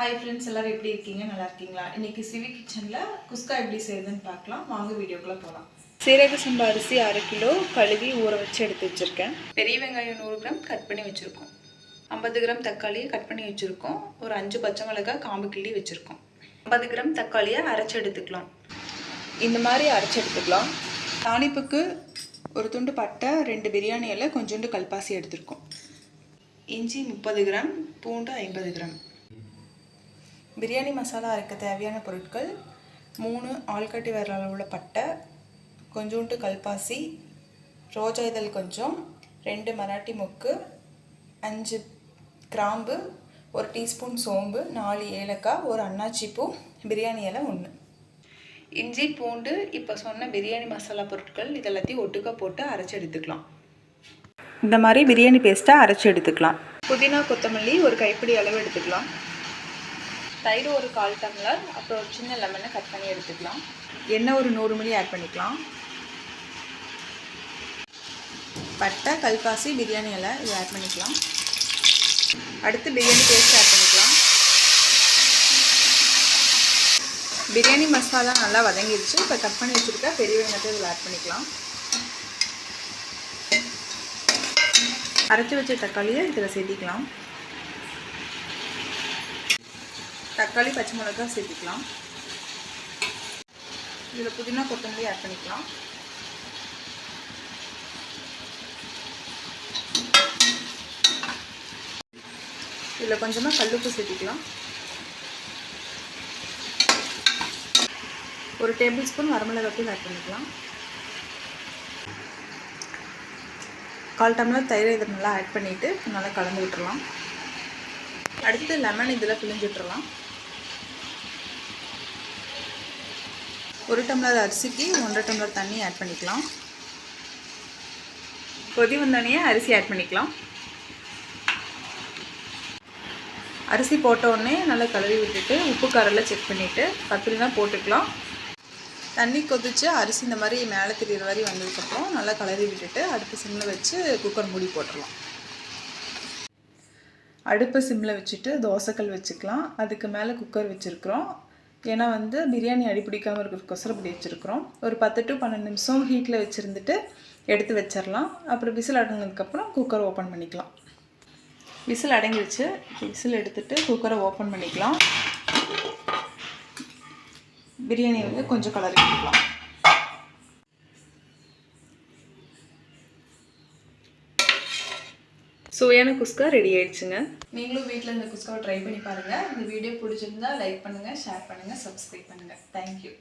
Hi friends, எல்லாரும் எப்படி இருக்கீங்க? நல்லா இருக்கீங்களா? இன்னைக்கு சிவி கிச்சனில் குஸ்கா எப்படி செய்யுதுன்னு பார்க்கலாம். வாங்க வீடியோக்குள்ளே போகலாம். சீரக சம்பா அரிசி 1/2 கிலோ கழுவி ஊற வச்சு எடுத்து வச்சுருக்கேன். பெரிய வெங்காயம் 100 கிராம் கட் பண்ணி வச்சுருக்கோம். 50 கிராம் தக்காளியை கட் பண்ணி வச்சுருக்கோம். ஒரு 5 பச்சை மிளகாய் காம்பு கிள்ளி வச்சுருக்கோம். 50 கிராம் தக்காளியை அரைச்சி எடுத்துக்கலாம். இந்த மாதிரி அரைச்சி எடுத்துக்கலாம். தாளிப்புக்கு ஒரு துண்டு பட்டை, 2 பிரியாணி இலை, கொஞ்சோண்டு கல்பாசி எடுத்துருக்கோம். இஞ்சி 30 கிராம், பூண்டு 50 கிராம். பிரியாணி மசாலா அரைக்க தேவையான பொருட்கள்: 3 ஆள்காட்டி விரல் அளவுள்ள பட்டை, கொஞ்சோண்டு கல்பாசி, ரோஜா இதழ் கொஞ்சம், 2 மராட்டி மொக்கு, 5 கிராம்பு, 1 டீஸ்பூன் சோம்பு, 4 ஏலக்காய், ஒரு அன்னாச்சி பூ, பிரியாணி இலை 1. இஞ்சி, பூண்டு, இப்போ சொன்ன பிரியாணி மசாலா பொருட்கள் இதெல்லாத்தையும் ஒட்டுக்கா போட்டு அரைச்சி எடுத்துக்கலாம். இந்த மாதிரி பிரியாணி பேஸ்ட்டாக அரைச்சி எடுத்துக்கலாம். புதினா, கொத்தமல்லி ஒரு கைப்பிடி அளவு எடுத்துக்கலாம். தயிர் ஒரு 1/4 டம்ளர், அப்புறம் ஒரு சின்ன லெமனை கட் பண்ணி எடுத்துக்கலாம். எண்ணெய் ஒரு 100 மில்லி ஆட் பண்ணிக்கலாம். பட்டை, கல்பாசி, பிரியாணி இலை இதை ஆட் பண்ணிக்கலாம். அடுத்து பிரியாணி பேஸ்ட் ஆட் பண்ணிக்கலாம். பிரியாணி மசாலா நல்லா வதங்கிடுச்சு. இப்போ கட் பண்ணி வச்சுருக்க பெரிய வெங்காயத்தை இதில் ஆட் பண்ணிக்கலாம். அரைச்சி வச்ச தக்காளியை இதில் சேர்த்திக்கலாம். தக்காளி, பச்சை மிளகாய் சேர்த்துக்கலாம். இதில் புதினா, கொத்தமல்லி ஆட் பண்ணிக்கலாம். இதில் கொஞ்சமாக கல்லுப்பு சேர்த்துக்கலாம். ஒரு டேபிள் ஸ்பூன் வரமிளகாத்தூள் ஆட் பண்ணிக்கலாம். 1/4 டம்ளர் தயிர் இதை நல்லா ஆட் பண்ணிவிட்டு நல்லா கலந்து விட்டுறலாம். அடுத்து லெமன் இதில் பிழிஞ்சு விட்டுறலாம். 1 டம்ளர் அரிசிக்கு 1.5 டம்ளர் தண்ணி ஆட் பண்ணிக்கலாம். கொதி வந்தோடனே அரிசி ஆட் பண்ணிக்கலாம். அரிசி போட்ட உடனே நல்லா கழுவி விட்டுட்டு உப்பு காரெல்லாம் செக் பண்ணிவிட்டு பத்திரினா போட்டுக்கலாம். தண்ணி கொதிச்சு அரிசி இந்த மாதிரி மேலே தெரிகிற மாதிரி வந்ததுக்கப்புறம் நல்லா கலரி விட்டுட்டு அடுப்பு சிம்மில் வச்சு குக்கர் மூடி போட்டுடலாம். அடுப்பு சிம்மில் வச்சுட்டு தோசைக்கல் வச்சுக்கலாம். அதுக்கு மேலே குக்கர் வச்சுருக்குறோம். ஏன்னா பிரியாணி அடிப்பிடிக்காமல் இருக்கிறதுக்கோசரம் இப்படி வச்சுருக்குறோம். ஒரு 10 to 12 நிமிஷம் ஹீட்டில் வச்சுருந்துட்டு எடுத்து வச்சிடலாம். அப்புறம் விசில் அடங்கினதுக்கப்புறம் குக்கர் ஓப்பன் பண்ணிக்கலாம். விசில் அடங்கிடுச்சு. விசில் எடுத்துகிட்டு குக்கரை ஓப்பன் பண்ணிக்கலாம். பிரியாணி கொஞ்சம் கலரி விட்டுக்கலாம். சுவையான குஸ்கா ரெடி ஆயிடுச்சுங்க. நீங்களும் வீட்டில் இந்த குஸ்காவை ட்ரை பண்ணி பாருங்கள். இந்த வீடியோ பிடிச்சிருந்தா லைக் பண்ணுங்கள், ஷேர் பண்ணுங்கள், சப்ஸ்கிரைப் பண்ணுங்கள். தேங்க்யூ.